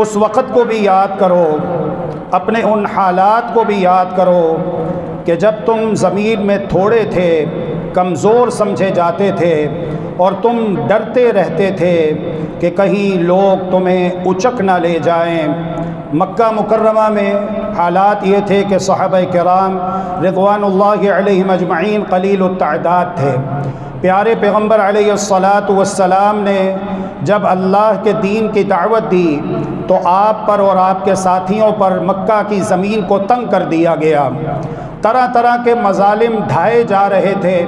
اس وقت کو بھی یاد کرو، اپنے ان حالات کو بھی یاد کرو کہ جب تم زمین میں تھوڑے تھے، کمزور سمجھے جاتے تھے، اور تم ڈرتے رہتے تھے کہ کہیں لوگ تمہیں اچک نہ لے جائیں۔ مکہ مکرمہ میں حالات یہ تھے کہ صحابہ کرام رضوان اللہ علیہم اجمعین قلیل التعداد تھے۔ پیارے پیغمبر علیہ الصلاۃ نے جب اللہ کے دین کی دعوت دی تو آپ پر اور آپ کے ساتھیوں پر مکہ کی زمین کو تنگ کر دیا گیا، طرح طرح کے مظالم ڈھائے جا رہے تھے۔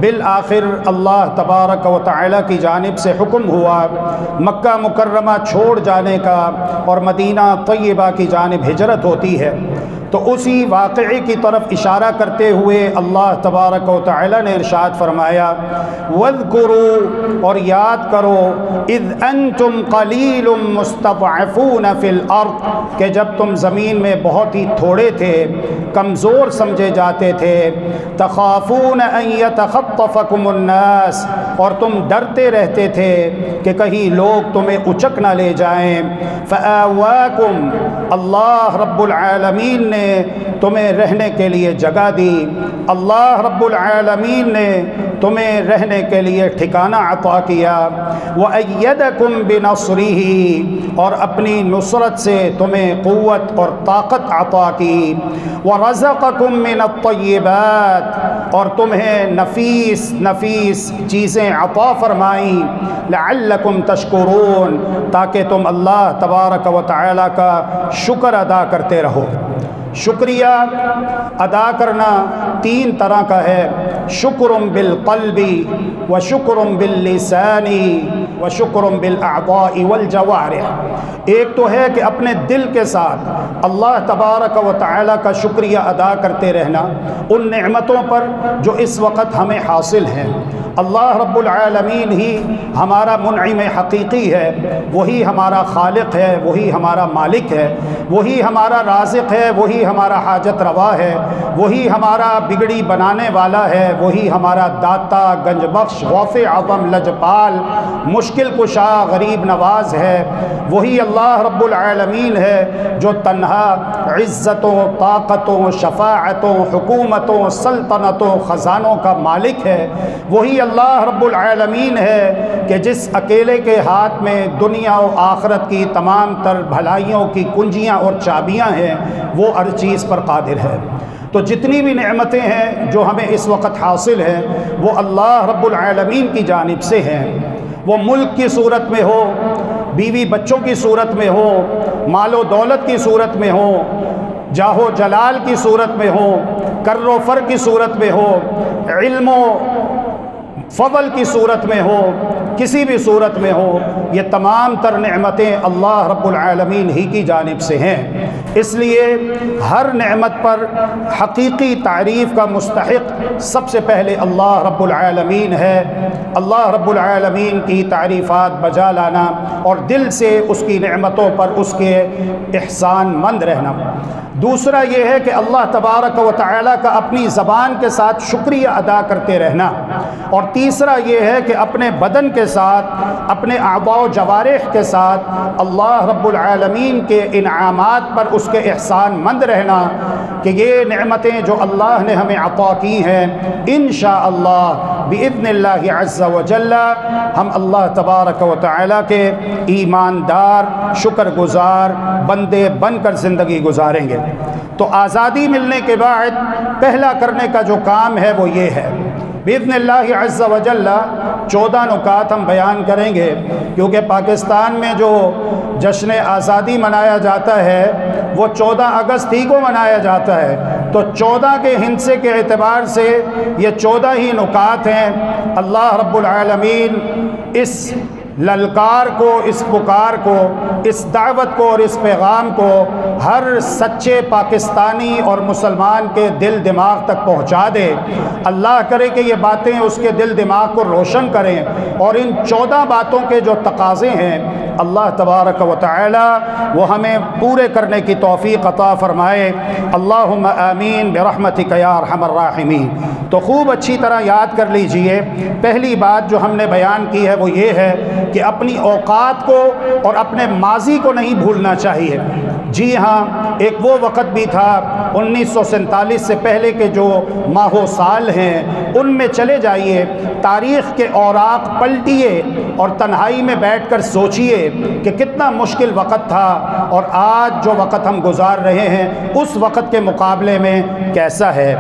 بالآخر اللہ تبارک و تعالی کی جانب سے حکم ہوا مکہ مکرمہ چھوڑ جانے کا اور مدینہ طیبہ کی جانب ہجرت ہوتی ہے۔ تو اسی واقعے کی طرف اشارہ کرتے ہوئے اللہ تبارک و تعالی نے ارشاد فرمایا وَاذْكُرُوا، اور یاد کرو، اِذْ أَنْتُمْ قَلِيلٌ مُسْتَضْعَفُونَ فِي الْأَرْضِ، کہ جب تم زمین میں بہت ہی تھوڑے تھے، کمزور سمجھے جاتے تھے، تَخَافُونَ أَن يَتَخَطَّفَكُمُ النَّاسُ، اور تم ڈرتے رہتے تھے کہ کہیں لوگ تمہیں اچک نہ لے جائیں۔ فَآوَاكُمْ، اللہ رب العالمین نے تمہیں رہنے کے لیے جگہ دی، اللہ رب العالمین نے تمہیں رہنے کے لیے ٹھکانہ عطا کیا۔ وَأَيَّدَكُمْ بِنَصْرِهِ، اور اپنی نصرت سے تمہیں قوت اور طاقت عطا کی۔ وَرَزَقَكُمْ مِنَ الطَّيِّبَاتِ، اور تمہیں نفیس چیزیں عطا فرمائیں۔ لَعَلَّكُمْ تَشْكُرُونَ، تاکہ تم اللہ تبارک و تعالی کا شکر ادا کرتے رہو۔ شکریہ ادا کرنا تین طرح کا ہے، شکر بالقلب و شکر باللسان و شکر بالاعضاء والجوارح۔ ایک تو ہے کہ اپنے دل کے ساتھ اللہ تبارک و تعالی کا شکریہ ادا کرتے رہنا ان نعمتوں پر جو اس وقت ہمیں حاصل ہیں۔ اللہ رب العالمین ہی ہمارا منعم حقیقی ہے، وہی ہمارا خالق ہے، وہی ہمارا مالک ہے، وہی ہمارا رازق ہے، وہی ہمارا حاجت روا ہے، وہی ہمارا بگڑی بنانے والا ہے، وہی ہمارا داتا، گنج بخش، غوث اعظم، لجپال، مشکل کشا، غریب نواز ہے۔ وہی اللہ رب العالمین ہے جو تنہا عزتوں، طاقتوں، شفاعتوں، حکومتوں، سلطنتوں، خزانوں کا مالک ہے۔ وہی اللہ رب العالمین ہے کہ جس اکیلے کے ہاتھ میں دنیا و آخرت کی تمام تر بھلائیوں کی کنجیاں اور چابیاں ہیں، وہ ہر چیز پر قادر ہے۔ تو جتنی بھی نعمتیں ہیں جو ہمیں اس وقت حاصل ہیں وہ اللہ رب العالمین کی جانب سے ہیں، وہ ملک کی صورت میں ہو، بیوی بچوں کی صورت میں ہو، مال و دولت کی صورت میں ہو، جاہ و جلال کی صورت میں ہو، کر و فر کی صورت میں ہو، علم و فضل کی صورت میں ہو، کسی بھی صورت میں ہو، یہ تمام تر نعمتیں اللہ رب العالمین ہی کی جانب سے ہیں۔ اس لیے ہر نعمت پر حقیقی تعریف کا مستحق سب سے پہلے اللہ رب العالمین ہے۔ اللہ رب العالمین کی تعریفات بجا لانا اور دل سے اس کی نعمتوں پر اس کے احسان مند رہنا۔ دوسرا یہ ہے کہ اللہ تبارک و تعالی کا اپنی زبان کے ساتھ شکریہ ادا کرتے رہنا۔ اور تیسرا یہ ہے کہ اپنے بدن کے ساتھ، اپنے اعضاء و جوارح کے ساتھ اللہ رب العالمین کے انعامات پر اس کے احسان مند رہنا کہ یہ نعمتیں جو اللہ نے ہمیں عطا کی ہیں انشاءاللہ بإذن اللہ عز و جل ہم اللہ تبارک و تعالی کے ایماندار، شکر گزار بندے بن کر زندگی گزاریں گے۔ تو آزادی ملنے کے بعد پہلا کرنے کا جو کام ہے وہ یہ ہے، بإذن اللہ عز و جل 14 نکات ہم بیان کریں گے، کیونکہ پاکستان میں جو جشن آزادی منایا جاتا ہے وہ 14 اگست ہی کو منایا جاتا ہے، تو 14 کے ہندسے کے اعتبار سے یہ 14 ہی نکات ہیں۔ اللہ رب العالمین اس للکار کو، اس پکار کو، اس دعوت کو اور اس پیغام کو ہر سچے پاکستانی اور مسلمان کے دل دماغ تک پہنچا دے۔ اللہ کرے کہ یہ باتیں اس کے دل دماغ کو روشن کریں اور ان 14 باتوں کے جو تقاضے ہیں اللہ تبارک و تعالی وہ ہمیں پورے کرنے کی توفیق عطا فرمائے۔ اللہم آمین برحمتک یا ارحم الراحمین۔ تو خوب اچھی طرح یاد کر لیجئے، پہلی بات جو ہم نے بیان کی ہے وہ یہ ہے کہ اپنی اوقات کو اور اپنے ماضی کو نہیں بھولنا چاہیے۔ جی ہاں، ایک وہ وقت بھی تھا 1947 سے پہلے کے جو ماہ و سال ہیں ان میں چلے جائیے، تاریخ کے اوراق پلٹیے اور تنہائی میں بیٹھ کر سوچئے کہ کتنا مشکل وقت تھا، اور آج جو وقت ہم گزار رہے ہیں اس وقت کے مقابلے میں کیسا ہے۔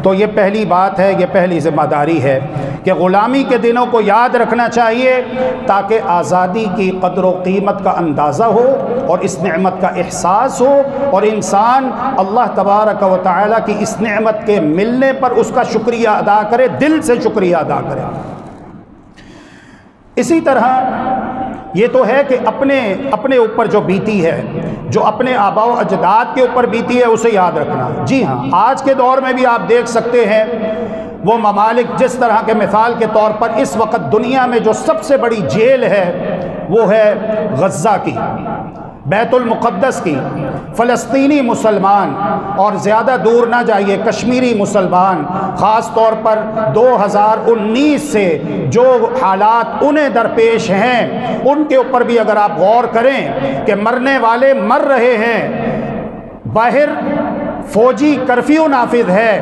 تو یہ پہلی بات ہے، یہ پہلی ذمہ داری ہے کہ غلامی کے دنوں کو یاد رکھنا چاہیے تاکہ آزادی کی قدر و قیمت کا اندازہ ہو اور اس نعمت کا احساس ہو، اور انسان اللہ تبارک و تعالیٰ کی اس نعمت کے ملنے پر اس کا شکریہ ادا کرے، دل سے شکریہ ادا کرے۔ اسی طرح یہ تو ہے کہ اپنے اوپر جو بیتی ہے، جو اپنے آباء و اجداد کے اوپر بیتی ہے اسے یاد رکھنا۔ جی ہاں، آج کے دور میں بھی آپ دیکھ سکتے ہیں وہ ممالک جس طرح کے مثال کے طور پر اس وقت دنیا میں جو سب سے بڑی جیل ہے وہ ہے غزہ کی، بیت المقدس کی، فلسطینی مسلمان، اور زیادہ دور نہ جائیے کشمیری مسلمان، خاص طور پر 2019 سے جو حالات انہیں درپیش ہیں ان کے اوپر بھی اگر آپ غور کریں کہ مرنے والے مر رہے ہیں، باہر فوجی کرفیو نافذ ہے،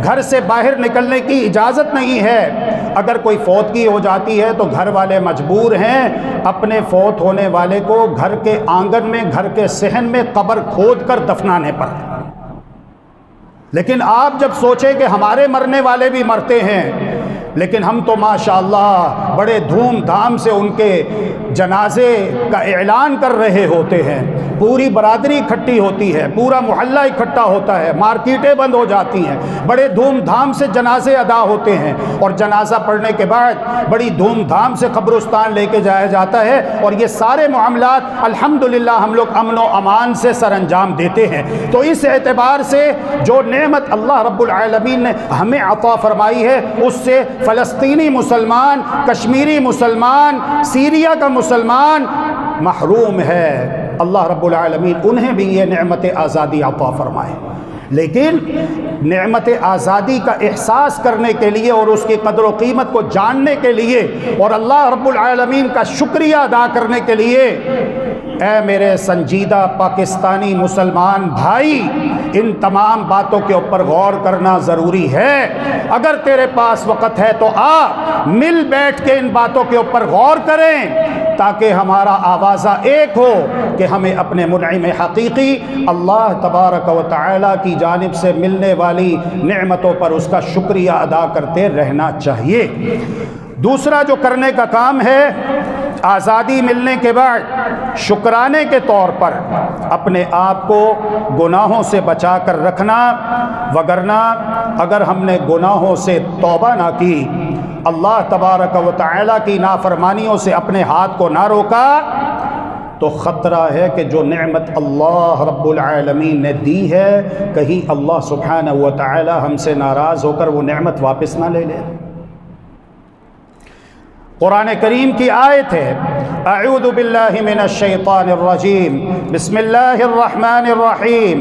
گھر سے باہر نکلنے کی اجازت نہیں ہے، اگر کوئی فوتگی ہو جاتی ہے تو گھر والے مجبور ہیں اپنے فوت ہونے والے کو گھر کے آنگن میں، گھر کے صحن میں قبر کھود کر دفنانے پر۔ لیکن آپ جب سوچیں کہ ہمارے مرنے والے بھی مرتے ہیں، لیکن ہم تو ماشاءاللہ بڑے دھوم دھام سے ان کے جنازے کا اعلان کر رہے ہوتے ہیں، پوری برادری اکٹھی ہوتی ہے، پورا محلہ اکٹھا ہوتا ہے، مارکیٹیں بند ہو جاتی ہیں، بڑے دھوم دھام سے جنازے ادا ہوتے ہیں، اور جنازہ پڑھنے کے بعد بڑی دھوم دھام سے قبرستان لے کے جایا جاتا ہے، اور یہ سارے معاملات الحمدللہ ہم لوگ امن و امان سے سر انجام دیتے ہیں۔ تو اس اعتبار سے جو نعمت اللہ رب العالمین نے ہمیں عطا فرمائی ہے اس سے فلسطینی مسلمان، کشمیری مسلمان، سیریا کا مسلمان محروم ہے۔ اللہ رب العالمین انہیں بھی یہ نعمت آزادی عطا فرمائے، لیکن نعمت آزادی کا احساس کرنے کے لیے اور اس کی قدر و قیمت کو جاننے کے لیے اور اللہ رب العالمین کا شکریہ ادا کرنے کے لیے اے میرے سنجیدہ پاکستانی مسلمان بھائی، ان تمام باتوں کے اوپر غور کرنا ضروری ہے۔ اگر تیرے پاس وقت ہے تو مل بیٹھ کے ان باتوں کے اوپر غور کریں تاکہ ہمارا آوازہ ایک ہو کہ ہمیں اپنے منعم حقیقی اللہ تبارک و تعالی کی جانب سے ملنے والی نعمتوں پر اس کا شکریہ ادا کرتے رہنا چاہیے۔ دوسرا جو کرنے کا کام ہے، آزادی ملنے کے بعد شکرانے کے طور پر اپنے آپ کو گناہوں سے بچا کر رکھنا، وگرنہ اگر ہم نے گناہوں سے توبہ نہ کی، اللہ تبارک و تعالی کی نافرمانیوں سے اپنے ہاتھ کو نہ روکا، تو خطرہ ہے کہ جو نعمت اللہ رب العالمین نے دی ہے کہیں اللہ سبحانہ و تعالی ہم سے ناراض ہو کر وہ نعمت واپس نہ لے لے۔ قرآن کریم کی آیت ہے، اعوذ باللہ من الشیطان الرجیم، بسم اللہ الرحمن الرحیم،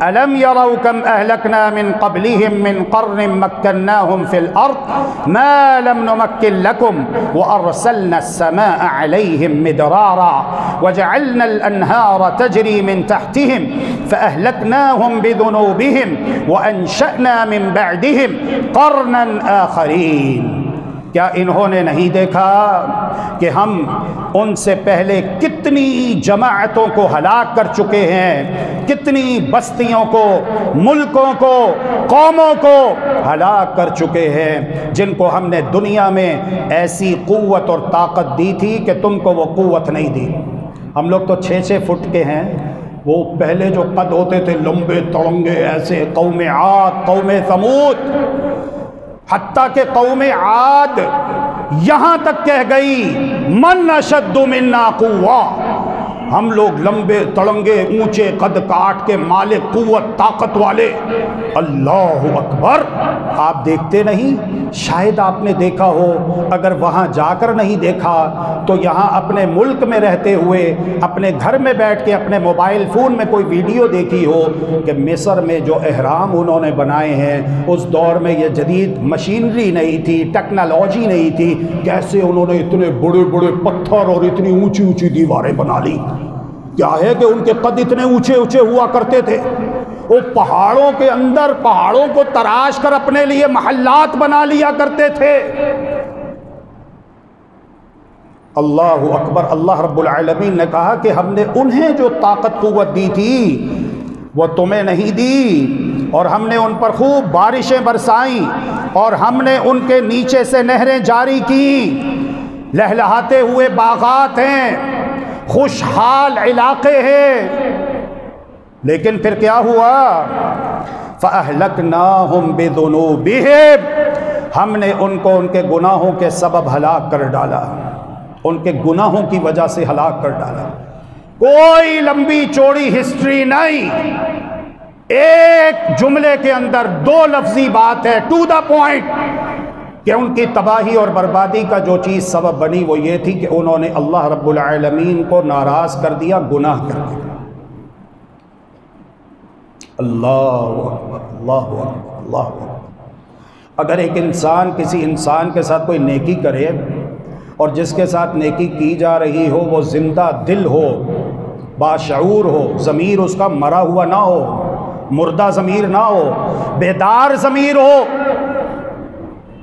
ألم يروا كم أهلكنا من قبلهم من قرن مكناهم في الأرض ما لم نمكن لكم وأرسلنا السماء عليهم مدرارا وجعلنا الأنهار تجري من تحتهم فأهلكناهم بذنوبهم وأنشأنا من بعدهم قرنا آخرين۔ کیا انہوں نے نہیں دیکھا کہ ہم ان سے پہلے کتنی جماعتوں کو ہلاک کر چکے ہیں، کتنی بستیوں کو، ملکوں کو، قوموں کو ہلاک کر چکے ہیں، جن کو ہم نے دنیا میں ایسی قوت اور طاقت دی تھی کہ تم کو وہ قوت نہیں دی۔ ہم لوگ تو 6 فٹ کے ہیں، وہ پہلے جو قد ہوتے تھے لمبے تڑنگے ایسے، قوم عاد، قوم ثمود، حتیٰ کہ قوم عاد یہاں تک کہہ گئی من اشد منا قوہ، ہم لوگ لمبے تڑنگے اونچے قد کاٹ کے مالک قوت طاقت والے، اللہ اکبر۔ آپ دیکھتے نہیں؟ شاید آپ نے دیکھا ہو، اگر وہاں جا کر نہیں دیکھا تو یہاں اپنے ملک میں رہتے ہوئے اپنے گھر میں بیٹھ کے اپنے موبائل فون میں کوئی ویڈیو دیکھی ہو کہ مصر میں جو احرام انہوں نے بنائے ہیں، اس دور میں یہ جدید مشینری نہیں تھی، ٹیکنالوجی نہیں تھی، کیسے انہوں نے اتنے بڑے بڑے پتھر اور اتنی اونچی اونچی دیواریں بنا لی۔ کیا ہے کہ ان کے قد اتنے اونچے اونچے ہوا کرتے تھے، وہ پہاڑوں کے اندر پہاڑوں کو تراش کر اپنے لیے محلات بنا لیا کرتے تھے۔ اللہ اکبر۔ اللہ رب العالمین نے کہا کہ ہم نے انہیں جو طاقت قوت دی تھی وہ تمہیں نہیں دی، اور ہم نے ان پر خوب بارشیں برسائیں، اور ہم نے ان کے نیچے سے نہریں جاری کی، لہلہاتے ہوئے باغات ہیں، خوشحال علاقے ہیں۔ لیکن پھر کیا ہوا؟ فَأَهْلَكْنَاهُمْ بِذُنُوبِهِمْ، ہم نے ان کو ان کے گناہوں کے سبب ہلاک کر ڈالا، ان کے گناہوں کی وجہ سے ہلاک کر ڈالا۔ کوئی لمبی چوڑی ہسٹری نہیں، ایک جملے کے اندر دو لفظی بات ہے، ٹو دا پوائنٹ، کہ ان کی تباہی اور بربادی کا جو چیز سبب بنی وہ یہ تھی کہ انہوں نے اللہ رب العالمین کو ناراض کر دیا، گناہ کر دیا۔ اللہ اکبر، اللہ اکبر، اللہ اکبر۔ اگر ایک انسان کسی انسان کے ساتھ کوئی نیکی کرے اور جس کے ساتھ نیکی کی جا رہی ہو وہ زندہ دل ہو، باشعور ہو، ضمیر اس کا مرا ہوا نہ ہو، مردہ ضمیر نہ ہو، بیدار ضمیر ہو،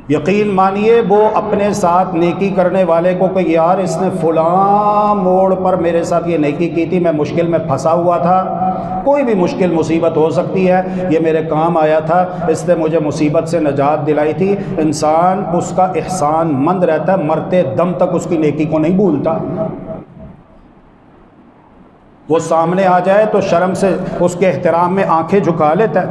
یقین مانیے وہ اپنے ساتھ نیکی کرنے والے کو کہ یار اس نے فلاں موڑ پر میرے ساتھ یہ نیکی کی تھی، میں مشکل میں پھنسا ہوا تھا، کوئی بھی مشکل مصیبت ہو سکتی ہے، یہ میرے کام آیا تھا، اس نے مجھے مصیبت سے نجات دلائی تھی، انسان اس کا احسان مند رہتا ہے، مرتے دم تک اس کی نیکی کو نہیں بھولتا۔ وہ سامنے آ جائے تو شرم سے اس کے احترام میں آنکھیں جھکا لیتا ہے،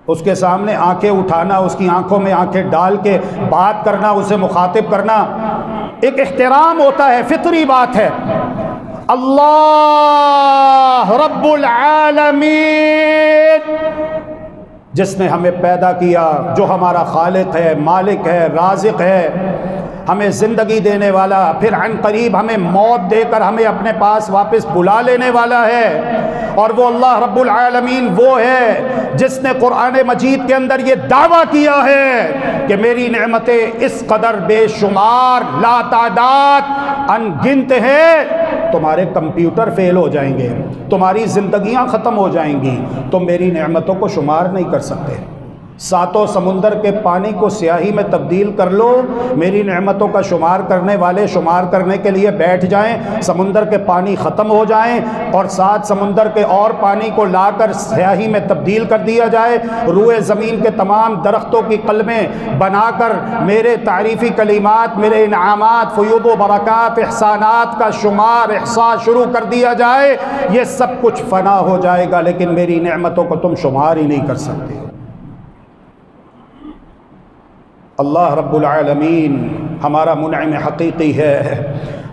اس کے سامنے آنکھیں اٹھانا، اس کی آنکھوں میں آنکھیں ڈال کے بات کرنا، اسے مخاطب کرنا ایک احترام ہوتا ہے، فطری بات ہے۔ اللہ رب العالمین جس نے ہمیں پیدا کیا، جو ہمارا خالق ہے، مالک ہے، رازق ہے، ہمیں زندگی دینے والا، پھر عن قریب ہمیں موت دے کر ہمیں اپنے پاس واپس بلا لینے والا ہے، اور وہ اللہ رب العالمین وہ ہے جس نے قرآن مجید کے اندر یہ دعویٰ کیا ہے کہ میری نعمتیں اس قدر بے شمار لا تعداد ان گنت ہیں، تمہارے کمپیوٹر فیل ہو جائیں گے، تمہاری زندگیاں ختم ہو جائیں گی، تم میری نعمتوں کو شمار نہیں کر سکتے۔ ساتوں سمندر کے پانی کو سیاہی میں تبدیل کر لو، میری نعمتوں کا شمار کرنے والے شمار کرنے کے لیے بیٹھ جائیں، سمندر کے پانی ختم ہو جائیں، اور ساتھ سمندر کے اور پانی کو لا کر سیاہی میں تبدیل کر دیا جائے، روئے زمین کے تمام درختوں کی قلمیں بنا کر میرے تعریفی کلمات، میرے انعامات، فیوض و برکات، احسانات کا شمار احصاء شروع کر دیا جائے، یہ سب کچھ فنا ہو جائے گا، لیکن میری نعمتوں کو تم شمار ہی نہیں کر سکتے۔ اللہ رب العالمین ہمارا منعم حقیقی ہے،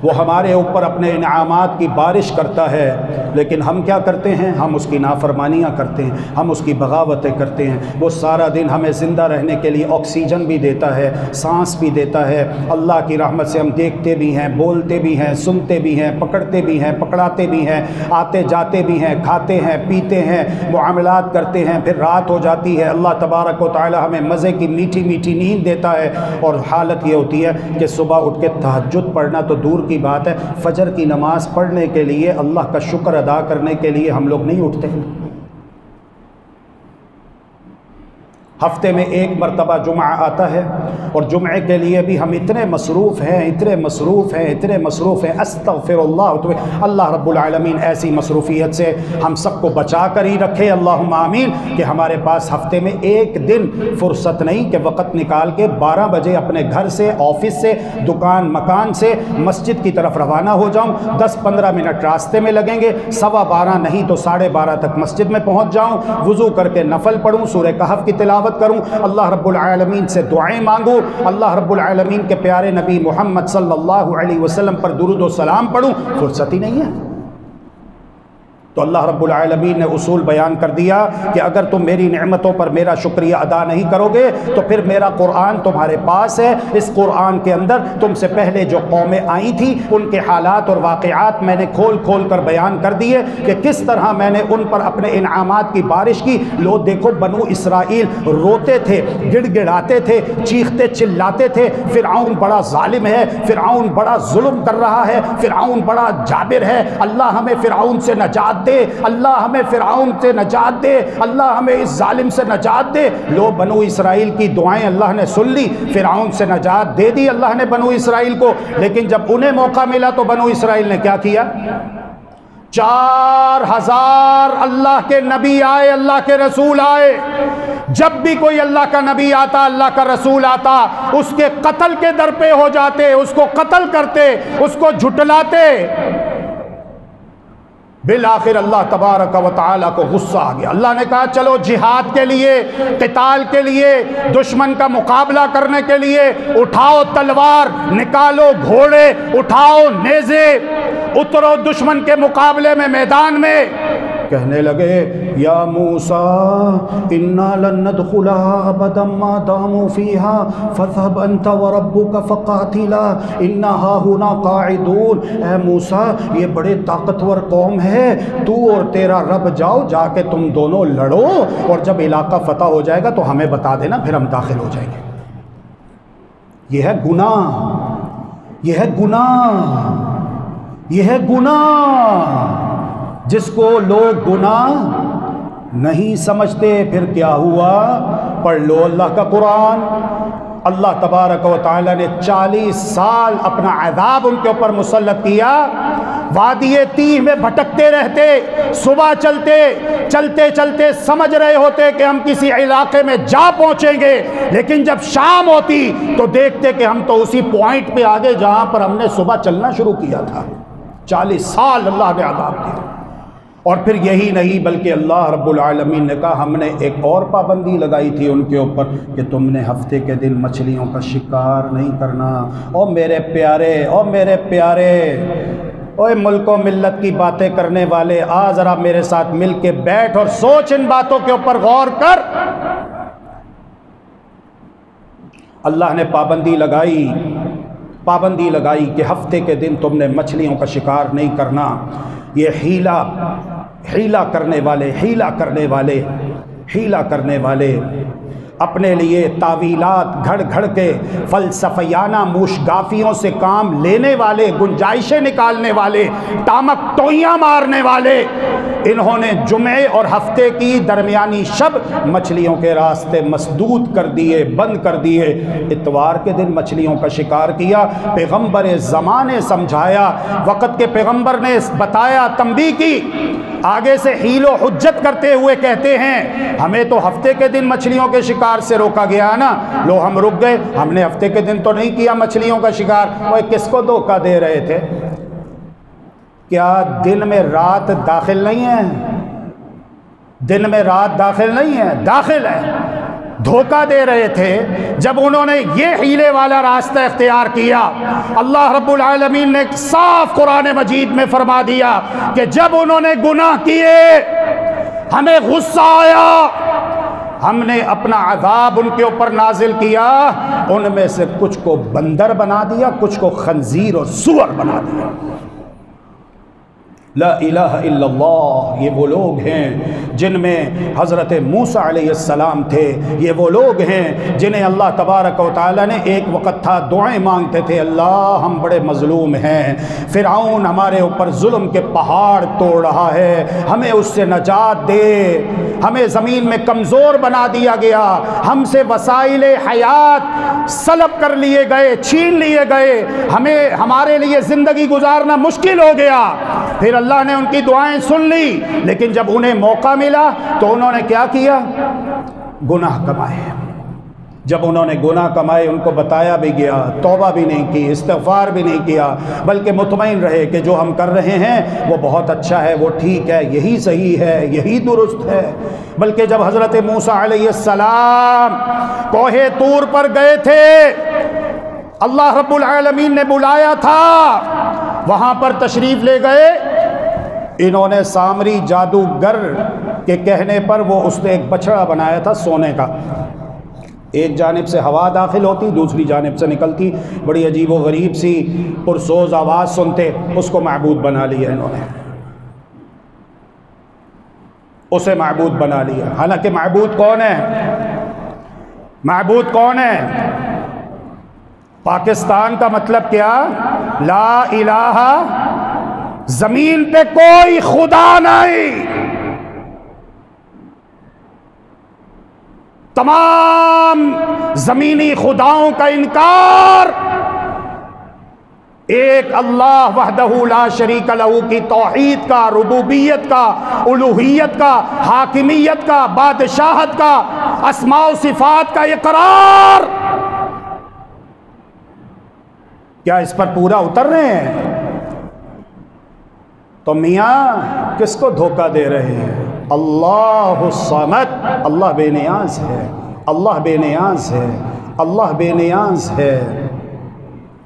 وہ ہمارے اوپر اپنے انعامات کی بارش کرتا ہے، لیکن ہم کیا کرتے ہیں؟ ہم اس کی نافرمانیاں کرتے ہیں، ہم اس کی بغاوتیں کرتے ہیں۔ وہ سارا دن ہمیں زندہ رہنے کے لیے آکسیجن بھی دیتا ہے، سانس بھی دیتا ہے، اللہ کی رحمت سے ہم دیکھتے بھی ہیں، بولتے بھی ہیں، سنتے بھی ہیں، پکڑتے بھی ہیں، پکڑاتے بھی ہیں، آتے جاتے بھی ہیں، کھاتے ہیں، پیتے ہیں، معاملات کرتے ہیں، پھر رات ہو جاتی ہے، اللہ تبارک و تعالی ہمیں مزے کی میٹھی میٹھی نیند دیتا ہے، اور حالت یہ ہوتی ہے کہ صبح اٹھ کے تہجد پڑھنا تو دور کی بات ہے، فجر کی نماز پڑھنے کے لیے، اللہ کا شکر ادا کرنے کے لیے ہم لوگ نہیں اٹھتے۔ ہفتے میں ایک مرتبہ جمعہ آتا ہے، اور جمعے کے لیے بھی ہم اتنے مصروف ہیں، اتنے مصروف ہیں، اتنے مصروف ہیں، استغفر اللہ، تو اللہ رب العالمین ایسی مصروفیت سے ہم سب کو بچا کر ہی رکھے، اللہم آمین، کہ ہمارے پاس ہفتے میں ایک دن فرصت نہیں کہ وقت نکال کے 12 بجے اپنے گھر سے، آفس سے، دکان مکان سے مسجد کی طرف روانہ ہو جاؤں، 10-15 منٹ راستے میں لگیں گے، 12:15 نہیں تو 12:30 تک مسجد میں پہنچ جاؤں، وضو کر کے نفل پڑھوں، سورہ کہف کی تلاوت تلاوت کروں، اللہ رب العالمین سے دعائیں مانگوں، اللہ رب العالمین کے پیارے نبی محمد صلی اللہ علیہ وسلم پر درود و سلام پڑھوں، فرصت ہی نہیں ہے۔ تو اللہ رب العالمین نے اصول بیان کر دیا کہ اگر تم میری نعمتوں پر میرا شکریہ ادا نہیں کرو گے تو پھر میرا قرآن تمہارے پاس ہے، اس قرآن کے اندر تم سے پہلے جو قومیں آئی تھیں ان کے حالات اور واقعات میں نے کھول کھول کر بیان کر دیے کہ کس طرح میں نے ان پر اپنے انعامات کی بارش کی۔ لو دیکھو بنو اسرائیل روتے تھے، گڑ گڑاتے تھے، چیختے چلاتے تھے، فرعون بڑا ظالم ہے، فرعون بڑا ظلم کر رہا ہے، فرعون بڑا جابر ہے، اللہ ہمیں فرعون سے نجات دے، اللہ ہمیں فرعون سے نجات دے، اللہ ہمیں اس ظالم سے نجات دے۔ لو بنو اسرائیل کی دعائیں اللہ نے سن لی، فرعون سے نجات دے دی اللہ نے بنو اسرائیل کو، لیکن جب انہیں موقع ملا تو بنو اسرائیل نے کیا کیا؟ 4000 اللہ کے نبی آئے، اللہ کے رسول آئے۔ جب بھی کوئی اللہ کا نبی آتا، اللہ کا رسول آتا، اس کے قتل کے در پہ ہو جاتے، اس کو قتل کرتے، اس کو جھٹلاتے۔ بالآخر اللہ تبارک و تعالیٰ کو غصہ آ گیا، اللہ نے کہا چلو جہاد کے لیے، قتال کے لیے، دشمن کا مقابلہ کرنے کے لیے اٹھاؤ تلوار، نکالو گھوڑے، اٹھاؤ نیزے، اترو دشمن کے مقابلے میں میدان میں۔ کہنے لگے یا موسیٰ انا لن ندخلها ابدا ما داموا فيها فاذهب انت وربك فقاتلا انا هاهنا قاعدون۔ اے موسیٰ یہ بڑے طاقتور قوم ہے، تو اور تیرا رب جاؤ، جا کے تم دونوں لڑو، اور جب علاقہ فتح ہو جائے گا تو ہمیں بتا دینا، پھر ہم داخل ہو جائیں گے۔ یہ ہے گناہ، یہ ہے گناہ، یہ ہے گناہ جس کو لوگ گناہ نہیں سمجھتے۔ پھر کیا ہوا؟ پڑھ لو اللہ کا قرآن۔ اللہ تبارک و تعالیٰ نے 40 سال اپنا عذاب ان کے اوپر مسلط کیا، وادی تیہ میں بھٹکتے رہتے، صبح چلتے چلتے چلتے سمجھ رہے ہوتے کہ ہم کسی علاقے میں جا پہنچیں گے، لیکن جب شام ہوتی تو دیکھتے کہ ہم تو اسی پوائنٹ پہ آگے جہاں پر ہم نے صبح چلنا شروع کیا تھا۔ 40 سال اللہ نے عذاب دیا۔ اور پھر یہی نہیں بلکہ اللہ رب العالمین نے کہا ہم نے ایک اور پابندی لگائی تھی ان کے اوپر کہ تم نے ہفتے کے دن مچھلیوں کا شکار نہیں کرنا۔ او میرے پیارے، او میرے پیارے، اوے ملک و ملت کی باتیں کرنے والے، آ ذرا میرے ساتھ مل کے بیٹھ اور سوچ، ان باتوں کے اوپر غور کر۔ اللہ نے پابندی لگائی کہ ہفتے کے دن تم نے مچھلیوں کا شکار نہیں کرنا۔ یہ حیلہ کرنے والے اپنے لیے تعویلات گھڑ گھڑ کے، فلسفیانہ موشگافیوں سے کام لینے والے، گنجائشیں نکالنے والے، ٹامک ٹوئیاں مارنے والے، انہوں نے جمعے اور ہفتے کی درمیانی شب مچھلیوں کے راستے مسدود کر دیے، بند کر دیے۔ اتوار کے دن مچھلیوں کا شکار کیا۔ پیغمبر زمان نے سمجھایا، وقت کے پیغمبر نے بتایا، تنبیہ کی، آگے سے حیل و حجت کرتے ہوئے کہتے ہیں ہمیں تو ہفتے کے دن مچھلیوں کے شکار سے روکا گیا نا، لو ہم رک گئے، ہم نے ہفتے کے دن تو نہیں کیا مچھلیوں کا شکار۔ وہ کس کو دھوکہ دے رہے تھے؟ کیا دن میں رات داخل نہیں ہے؟ دن میں رات داخل نہیں ہے، داخل ہے۔ دھوکہ دے رہے تھے جب انہوں نے یہ حیلے والا راستہ اختیار کیا۔ اللہ رب العالمین نے صاف قرآن مجید میں فرما دیا کہ جب انہوں نے گناہ کیے، ہمیں غصہ آیا، ہم نے اپنا عذاب ان کے اوپر نازل کیا، ان میں سے کچھ کو بندر بنا دیا، کچھ کو خنزیر اور سور بنا دیا۔ لا الہ الا اللہ، یہ وہ لوگ ہیں جن میں حضرت موسیٰ علیہ السلام تھے، یہ وہ لوگ ہیں جنہیں اللہ تبارک و تعالیٰ نے ایک وقت تھا دعائیں مانگتے تھے، اللہ ہم بڑے مظلوم ہیں، فرعون ہمارے اوپر ظلم کے پہاڑ توڑ رہا ہے، ہمیں اس سے نجات دے، ہمیں زمین میں کمزور بنا دیا گیا، ہم سے وسائل حیات سلب کر لیے گئے، چھین لیے گئے، ہمارے لیے زندگی گزارنا مشکل ہو گیا۔ پھر اللہ نے ان کی دعائیں سن لی، لیکن جب انہیں موقع ملا تو انہوں نے کیا کیا؟ گناہ کمائے، جب انہوں نے گناہ کمائے ان کو بتایا بھی گیا، توبہ بھی نہیں کی، استغفار بھی نہیں کیا، بلکہ مطمئن رہے کہ جو ہم کر رہے ہیں وہ بہت اچھا ہے، وہ ٹھیک ہے، یہی صحیح ہے، یہی درست ہے۔ بلکہ جب حضرت موسیٰ علیہ السلام کوہ طور پر گئے تھے، اللہ رب العالمین نے بلایا تھا، وہاں پر تشریف لے گئے، انہوں نے سامری جادوگر کے کہنے پر وہ اس نے ایک بچڑا بنایا تھا سونے کا، ایک جانب سے ہوا داخل ہوتی، دوسری جانب سے نکلتی، بڑی عجیب و غریب سی پرسوز آواز سنتے، اس کو معبود بنا لیا انہوں نے، اسے معبود بنا لیا۔ حالانکہ معبود کون ہے؟ معبود کون ہے؟ پاکستان کا مطلب کیا؟ لا الہ، زمین پہ کوئی خدا نہیں، تمام زمینی خداؤں کا انکار، ایک اللہ وحدہ لا شریک لہ کی توحید کا، ربوبیت کا، الوہیت کا، حاکمیت کا، بادشاہت کا، اسماء و صفات کا اقرار۔ کیا اس پر پورا اتر رہے ہیں؟ تو میاں کس کو دھوکہ دے رہے ہیں؟ اللہ الصمد، اللہ بے نیاز ہے، اللہ بے نیاز ہے، اللہ بے نیاز ہے،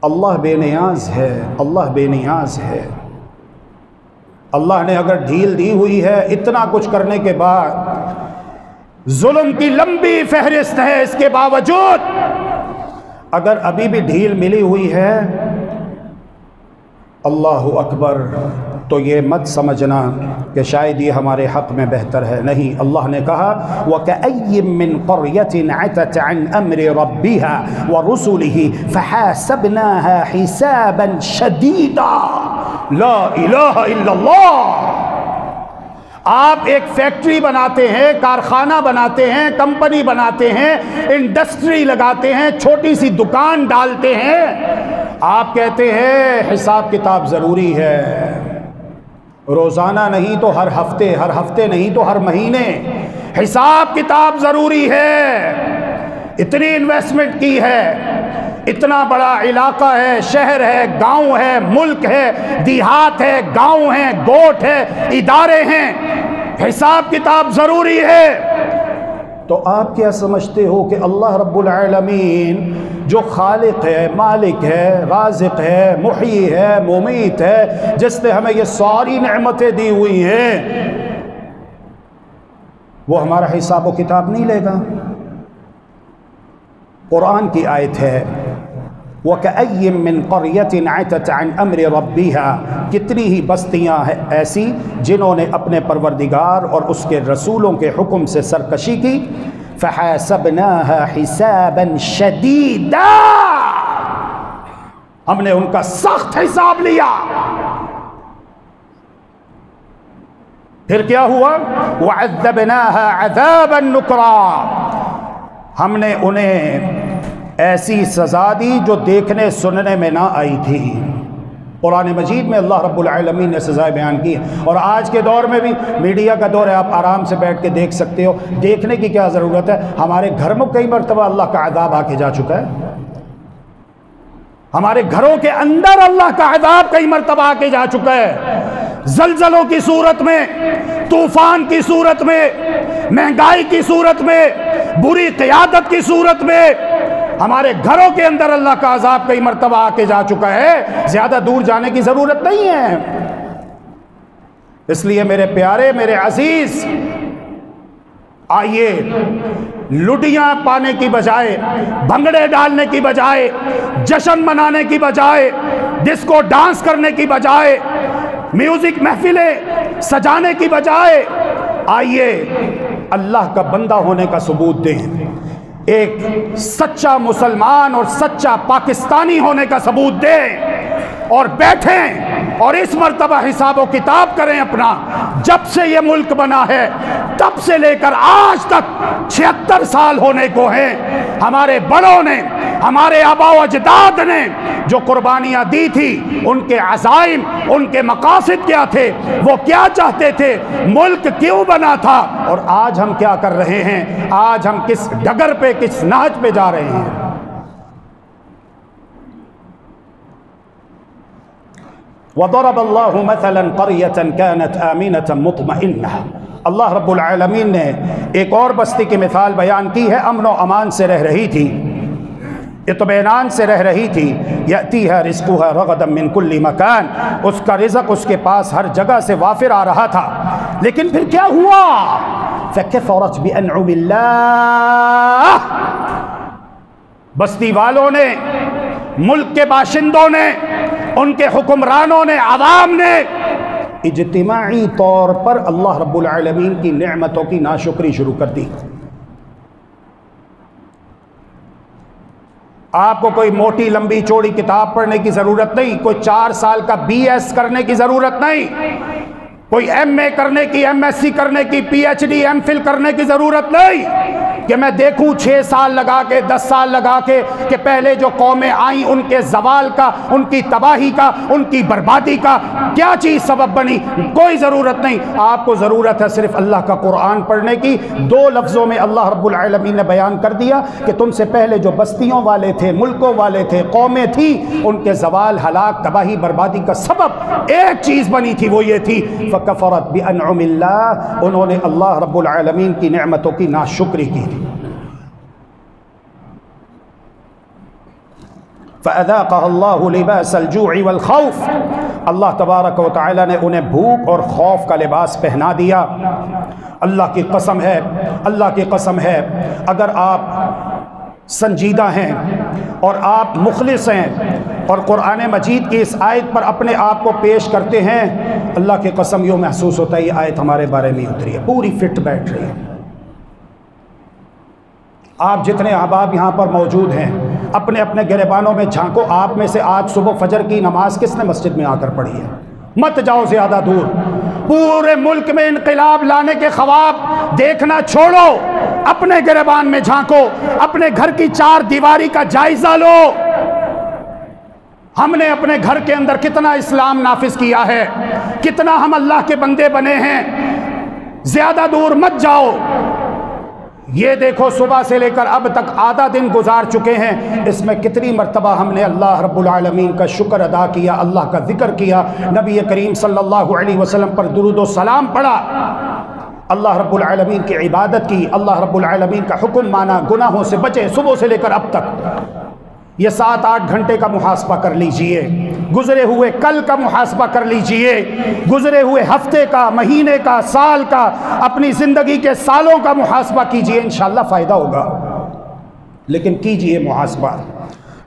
اللہ بے نیاز ہے، اللہ بے نیاز ہے۔ اللہ نے اگر ڈھیل دی ہوئی ہے اتنا کچھ کرنے کے بعد، ظلم کی لمبی فہرست ہے، اس کے باوجود اگر ابھی بھی ڈھیل ملی ہوئی ہے، اللہ اکبر، تو یہ مت سمجھنا کہ شاید یہ ہمارے حق میں بہتر ہے، نہیں۔ اللہ نے کہا وَكَأَيٍّ مِّن قَرْيَةٍ عَتَتْ عَنْ أَمْرِ رَبِّهَا وَرُسُلِهِ فَحَاسَبْنَاهَا حِسَابًا شَدِيدًا۔ لا الہ الا اللہ۔ آپ ایک فیکٹری بناتے ہیں، کارخانہ بناتے ہیں، کمپنی بناتے ہیں، انڈسٹری لگاتے ہیں، چھوٹی سی دکان ڈالتے ہیں، آپ کہتے ہیں حساب کتاب ضروری ہے، روزانہ نہیں تو ہر ہفتے نہیں تو ہر مہینے حساب کتاب ضروری ہے، اتنی انویسٹمنٹ کی ہے، اتنا بڑا علاقہ ہے، شہر ہے، گاؤں ہے، ملک ہے، دیہات ہے، گاؤں ہے، گوٹھ ہے، ادارے ہیں، حساب کتاب ضروری ہے۔ تو آپ کیا سمجھتے ہو کہ اللہ رب العالمین جو خالق ہے، مالک ہے، رازق ہے، محیی ہے، ممیت ہے، جس نے ہمیں یہ ساری نعمتیں دی ہوئی ہیں، وہ ہمارا حساب و کتاب نہیں لے گا؟ قرآن کی آیت ہے وَكَأَيٍّ مِّن قَرْيَةٍ عَتَتْ عَنْ أَمْرِ رَبِّهَا، کتنی ہی بستیاں ہیں ایسی جنہوں نے اپنے پروردگار اور اس کے رسولوں کے حکم سے سرکشی کی، فَحَاسَبْنَاهَا حِسَابًا شَدِيدًا، ہم نے ان کا سخت حساب لیا۔ پھر کیا ہوا؟ وَعَذَّبْنَاهَا عَذَابًا نُكْرًا، ہم نے انہیں ایسی سزا دی جو دیکھنے سننے میں نہ آئی تھی۔ قرآن مجید میں اللہ رب العالمین نے سزائیں بیان کی، اور آج کے دور میں بھی میڈیا کا دور ہے، آپ آرام سے بیٹھ کے دیکھ سکتے ہو، دیکھنے کی کیا ضرورت ہے؟ ہمارے گھر میں کئی مرتبہ اللہ کا عذاب آ کے جا چکا ہے، ہمارے گھروں کے اندر اللہ کا عذاب کئی مرتبہ آ کے جا چکا ہے، زلزلوں کی صورت میں، طوفان کی صورت میں، مہنگائی کی صورت میں، بری قیادت کی صورت میں، ہمارے گھروں کے اندر اللہ کا عذاب کئی مرتبہ آ کے جا چکا ہے، زیادہ دور جانے کی ضرورت نہیں ہے۔ اس لیے میرے پیارے، میرے عزیز، آئیے لڈیاں پانے کی بجائے، بھنگڑے ڈالنے کی بجائے، جشن منانے کی بجائے، ڈسکو ڈانس کرنے کی بجائے، میوزک محفلیں سجانے کی بجائے، آئیے اللہ کا بندہ ہونے کا ثبوت دیں، ایک سچا مسلمان اور سچا پاکستانی ہونے کا ثبوت دیں، اور بیٹھیں اور اس مرتبہ حساب و کتاب کریں اپنا۔ جب سے یہ ملک بنا ہے تب سے لے کر آج تک 76 سال ہونے کو ہیں، ہمارے بڑوں نے، ہمارے آبا و اجداد نے جو قربانیاں دی تھی ان کے عزائم، ان کے مقاصد کیا تھے، وہ کیا چاہتے تھے، ملک کیوں بنا تھا، اور آج ہم کیا کر رہے ہیں، آج ہم کس ڈگر پہ، کس نہج پہ جا رہے ہیں۔ وَضَرَبَ اللَّهُ مَثَلًا قَرْيَةً كَانَتْ آمِنَةً مُطْمَئِنَّةً، اللہ رب العالمین نے ایک اور بستی کی مثال بیان کی ہے، امن و امان سے رہ رہی تھی، اطمینان سے رہ رہی تھی، یأتیہا رزقہا رغدا من کل مکان، اس کا رزق اس کے پاس ہر جگہ سے وافر آ رہا تھا، لیکن پھر کیا ہوا، فکفرت بانعم اللہ، بستی والوں نے، ملک کے باشندوں نے، ان کے حکمرانوں نے، عوام نے اجتماعی طور پر اللہ رب العالمین کی نعمتوں کی ناشکری شروع کر دی۔ آپ کو کوئی موٹی لمبی چوڑی کتاب پڑھنے کی ضرورت نہیں، کوئی 4 سال کا BS کرنے کی ضرورت نہیں، کوئی MA کرنے کی، MSc کرنے کی، PhD MPhil کرنے کی ضرورت نہیں کہ میں دیکھوں 6 سال لگا کے، 10 سال لگا کے کہ پہلے جو قومیں آئیں ان کے زوال کا، ان کی تباہی کا، ان کی بربادی کا کیا چیز سبب بنی، کوئی ضرورت نہیں۔ آپ کو ضرورت ہے صرف اللہ کا قرآن پڑھنے کی۔ 2 لفظوں میں اللہ رب العالمین نے بیان کر دیا کہ تم سے پہلے جو بستیوں والے تھے، ملکوں والے تھے، قومیں تھیں، ان کے زوال، ہلاک، تباہی، بربادی کا سبب ایک چیز بنی تھی، وہ یہ تھی فکفرت بانعم اللہ، انہوں نے اللہ رب العالمین کی نعمتوں کی ناشکری کی تھی۔ فَأَذَاقَهَا اللَّهُ لِبَاسَ الْجُوعِ وَالْخَوْفِ، اللہ تبارک و تعالیٰ نے انہیں بھوک اور خوف کا لباس پہنا دیا۔ اللہ کی قسم ہے، اللہ کی قسم ہے، اگر آپ سنجیدہ ہیں اور آپ مخلص ہیں اور قرآن مجید کی اس آیت پر اپنے آپ کو پیش کرتے ہیں، اللہ کی قسم یوں محسوس ہوتا ہے یہ آیت ہمارے بارے میں اتری ہے، پوری فٹ بیٹھ رہی ہے۔ آپ جتنے احباب یہاں پر موجود ہیں اپنے اپنے گریبانوں میں جھانکو، آپ میں سے آج صبح فجر کی نماز کس نے مسجد میں آ کر پڑھی ہے؟ مت جاؤ زیادہ دور، پورے ملک میں انقلاب لانے کے خواب دیکھنا چھوڑو، اپنے گریبان میں جھانکو، اپنے گھر کی 4 دیواری کا جائزہ لو، ہم نے اپنے گھر کے اندر کتنا اسلام نافذ کیا ہے، کتنا ہم اللہ کے بندے بنے ہیں۔ زیادہ دور مت جاؤ، یہ دیکھو صبح سے لے کر اب تک آدھا دن گزار چکے ہیں، اس میں کتنی مرتبہ ہم نے اللہ رب العالمین کا شکر ادا کیا، اللہ کا ذکر کیا، نبی کریم صلی اللہ علیہ وسلم پر درود و سلام پڑھا، اللہ رب العالمین کی عبادت کی، اللہ رب العالمین کا حکم مانا، گناہوں سے بچے، صبح سے لے کر اب تک۔ یہ 7-8 گھنٹے کا محاسبہ کر لیجئے، گزرے ہوئے کل کا محاسبہ کر لیجئے، گزرے ہوئے ہفتے کا، مہینے کا، سال کا، اپنی زندگی کے سالوں کا محاسبہ کیجئے، انشاءاللہ فائدہ ہوگا۔ لیکن کیجئے محاسبہ،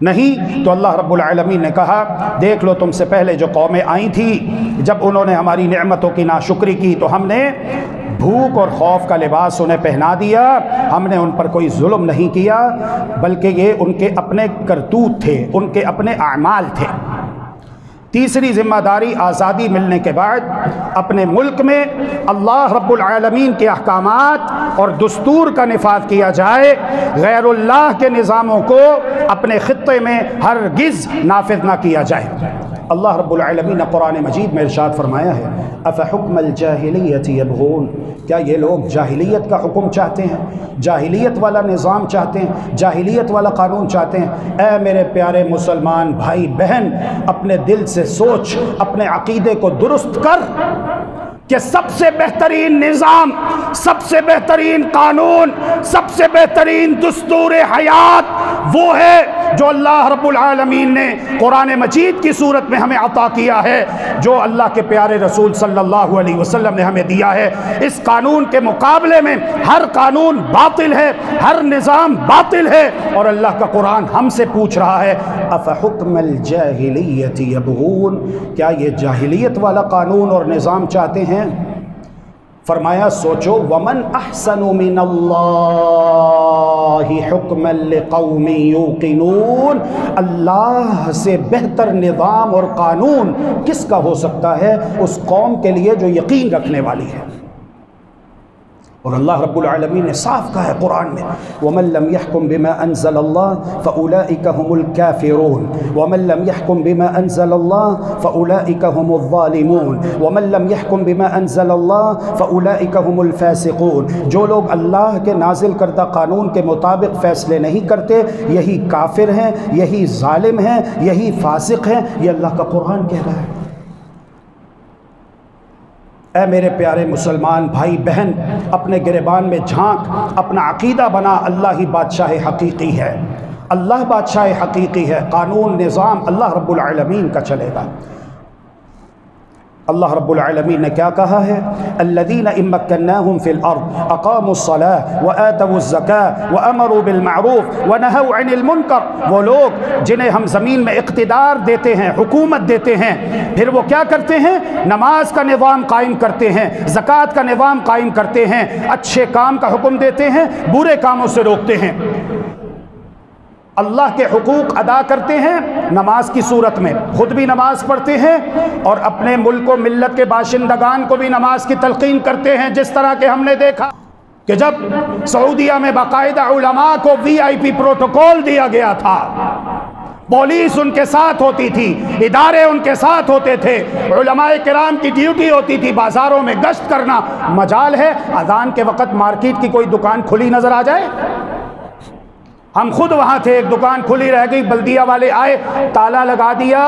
نہیں تو اللہ رب العالمین نے کہا دیکھ لو تم سے پہلے جو قومیں آئی تھیں، جب انہوں نے ہماری نعمتوں کی ناشکری کی تو ہم نے بھوک اور خوف کا لباس انہیں پہنا دیا، ہم نے ان پر کوئی ظلم نہیں کیا، بلکہ یہ ان کے اپنے کرتوت تھے، ان کے اپنے اعمال تھے۔ تیسری ذمہ داری آزادی ملنے کے بعد اپنے ملک میں اللہ رب العالمین کے احکامات اور دستور کا نفاذ کیا جائے، غیر اللہ کے نظاموں کو اپنے خطے میں ہرگز نافذ نہ کیا جائے۔ اللہ رب العالمین نے قرآن مجید میں ارشاد فرمایا ہے افحکم الجاہلیت یبغون، کیا یہ لوگ جاہلیت کا حکم چاہتے ہیں، جاہلیت والا نظام چاہتے ہیں، جاہلیت والا قانون چاہتے ہیں؟ اے میرے پیارے مسلمان بھائی بہن، اپنے دل سے سوچ، اپنے عقیدے کو درست کر کہ سب سے بہترین نظام، سب سے بہترین قانون، سب سے بہترین دستور حیات وہ ہے جو اللہ رب العالمین نے قرآن مجید کی صورت میں ہمیں عطا کیا ہے، جو اللہ کے پیارے رسول صلی اللہ علیہ وسلم نے ہمیں دیا ہے۔ اس قانون کے مقابلے میں ہر قانون باطل ہے، ہر نظام باطل ہے، اور اللہ کا قرآن ہم سے پوچھ رہا ہے افحکم الجاہلیت یبغون، کیا یہ جاہلیت والا قانون اور نظام چاہتے ہیں؟ فرمایا سوچو ومن احسن من اللہ حکما لقوم یوقنون، اللہ سے بہتر نظام اور قانون کس کا ہو سکتا ہے؟ اس قوم کے لیے جو یقین رکھنے والی ہے۔ اور اللہ رب العالمین نے صاف کہا ہے قرآن میں وَمَن لَّمْ يَحْكُم بِمَا أَنزَلَ اللَّهُ فَأُولَٰئِكَ هُمُ الْكَافِرُونَ وَمَن لَّمْ يَحْكُم بِمَا أَنزَلَ اللَّهُ فَأُولَٰئِكَ هُمُ الظَّالِمُونَ وَمَن لَّمْ يَحْكُم بِمَا أَنزَلَ اللَّهُ فَأُولَٰئِكَ هُمُ الْفَاسِقُونَ جو لوگ اللہ کے نازل کردہ قانون کے مطابق فیصلے نہیں کرتے یہی کافر ہیں، یہی ظالم ہیں، یہی فاسق ہیں، یہ اللہ کا قرآن کہہ رہا ہے۔ اے میرے پیارے مسلمان بھائی بہن، اپنے گریبان میں جھانک، اپنا عقیدہ بنا اللہ ہی بادشاہ حقیقی ہے، اللہ بادشاہ حقیقی ہے، قانون نظام اللہ رب العالمین کا چلے گا۔ اللہ رب العالمین نے کیا کہا ہے؟ الذین ان مکناہم فی الارض اقاموا الصلاة وآتوا الزکاة وامروا بالمعروف ونہوا عن المنکر، وہ لوگ جنہیں ہم زمین میں اقتدار دیتے ہیں، حکومت دیتے ہیں، پھر وہ کیا کرتے ہیں؟ نماز کا نظام قائم کرتے ہیں، زکوٰۃ کا نظام قائم کرتے ہیں، اچھے کام کا حکم دیتے ہیں، برے کاموں سے روکتے ہیں، اللہ کے حقوق ادا کرتے ہیں نماز کی صورت میں، خود بھی نماز پڑھتے ہیں اور اپنے ملک و ملت کے باشندگان کو بھی نماز کی تلقین کرتے ہیں، جس طرح کہ ہم نے دیکھا کہ جب سعودیہ میں باقاعدہ علماء کو VIP پروٹوکول دیا گیا تھا، پولیس ان کے ساتھ ہوتی تھی، ادارے ان کے ساتھ ہوتے تھے، علماء کرام کی ڈیوٹی ہوتی تھی بازاروں میں گشت کرنا، مجال ہے اذان کے وقت مارکیٹ کی کوئی دکان کھلی نظر آ جائے؟ ہم خود وہاں تھے، ایک دکان کھلی رہ گئی، بلدیہ والے آئے، تالا لگا دیا،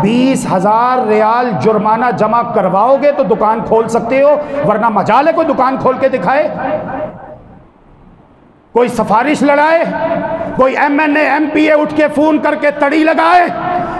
20,000 ریال جرمانہ جمع کرواؤ گے تو دکان کھول سکتے ہو، ورنہ مجال ہے کوئی دکان کھول کے دکھائے، کوئی سفارش لڑائے، کوئی MNA MPA اٹھ کے فون کر کے تڑی لگائے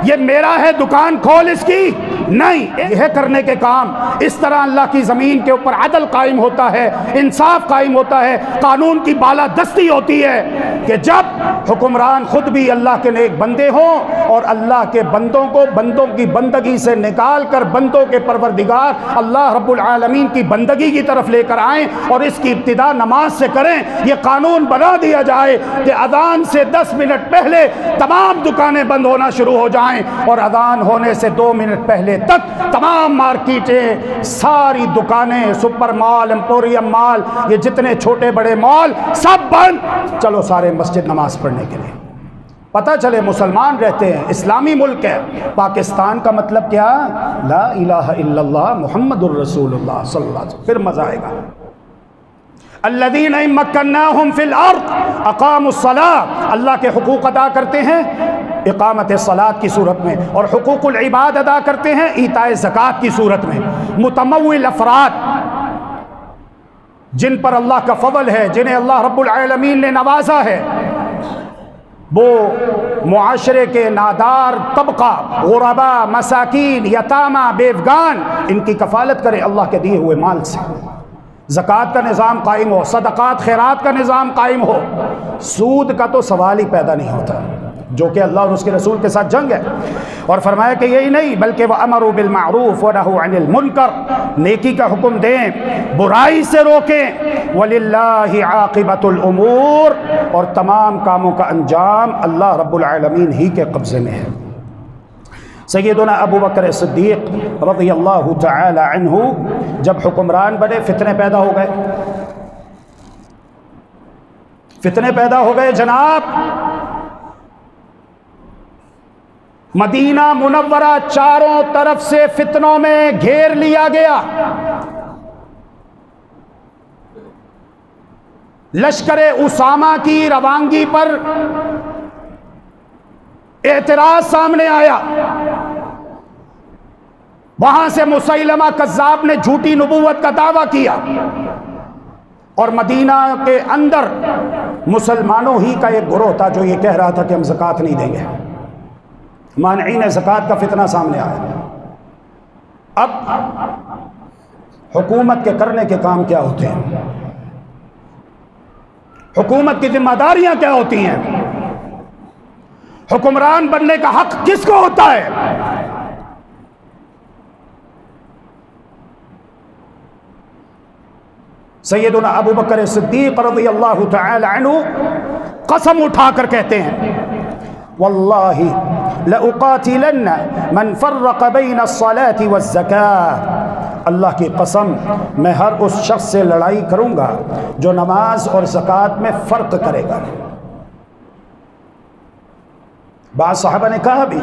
یہ میرا ہے دکان کھول اس کی، نہیں، یہ کرنے کے کام۔ اس طرح اللہ کی زمین کے اوپر عدل قائم ہوتا ہے، انصاف قائم ہوتا ہے، قانون کی بالادستی ہوتی ہے کہ جب حکمران خود بھی اللہ کے نیک بندے ہوں اور اللہ کے بندوں کو بندوں کی بندگی سے نکال کر بندوں کے پروردگار اللہ رب العالمین کی بندگی کی طرف لے کر آئیں اور اس کی ابتدا نماز سے کریں۔ یہ قانون بنا دیا جائے کہ اذان سے 10 منٹ پہلے تمام دکانیں بند ہونا شروع ہو جائیں اور اذان ہونے سے 2 منٹ پہلے تک تمام مارکیٹیں، ساری دکانیں، سپر مال، ایمپوریم مال، یہ جتنے چھوٹے بڑے مال سب بند، چلو سارے مسجد نماز پڑھنے کے لیے۔ پتہ چلے مسلمان رہتے ہیں، اسلامی ملک ہے۔ پاکستان کا مطلب کیا؟ لا الہ الا اللہ محمد الرسول اللہ صلی اللہ علیہ وسلم، پھر مزہ آئے گا۔ الذین ان مکناہم فی الارض اقاموا الصلاۃ، اللہ کے حقوق ادا کرتے ہیں اقامت صلاۃ کی صورت میں، اور حقوق العباد ادا کرتے ہیں ایتاء زکوٰۃ کی صورت میں۔ متمول افراد جن پر اللہ کا فضل ہے، جنہیں اللہ رب العالمین نے نوازا ہے، وہ معاشرے کے نادار طبقہ، غربا، مساکین، یتامہ، بیوگان، ان کی کفالت کرے اللہ کے دیے ہوئے مال سے۔ زکوٰۃ کا نظام قائم ہو، صدقات خیرات کا نظام قائم ہو، سود کا تو سوال ہی پیدا نہیں ہوتا، جو کہ اللہ اور اس کے رسول کے ساتھ جنگ ہے۔ اور فرمایا کہ یہی نہیں بلکہ وَأَمَرُوا بِالْمَعْرُوفِ وَنَهُوا عَنِ الْمُنكَرِ، نیکی کا حکم دیں، برائی سے روکیں، وَلِلَّهِ عَاقِبَةُ الْأُمُورِ، اور تمام کاموں کا انجام اللہ رب العالمین ہی کے قبضے میں ہے۔ سیدنا ابو بکر صدیق رضی اللہ تعالی عنہ جب حکمران بنے، فتنے پیدا ہو گئے، فتنے پیدا ہو گئے جناب۔ مدینہ منورہ چاروں طرف سے فتنوں میں گھیر لیا گیا، لشکر اسامہ کی روانگی پر اعتراض سامنے آیا، وہاں سے مسیلمہ کذاب نے جھوٹی نبوت کا دعویٰ کیا، اور مدینہ کے اندر مسلمانوں ہی کا ایک گروہ تھا جو یہ کہہ رہا تھا کہ ہم زکوٰۃ نہیں دیں گے، مانعین زکوٰۃ کا فتنہ سامنے آیا۔ اب حکومت کے کرنے کے کام کیا ہوتے ہیں، حکومت کی ذمہ داریاں کیا ہوتی ہیں، حکمران بننے کا حق کس کو ہوتا ہے؟ سیدنا ابو بکر صدیق رضی اللہ تعالی عنہ قسم اٹھا کر کہتے ہیں واللہ لأقاتلن من فرق بین الصلاة والزکاة، اللہ کی قسم میں ہر اس شخص سے لڑائی کروں گا جو نماز اور زکوٰۃ میں فرق کرے گا۔ بعض صحابہ نے کہا بھی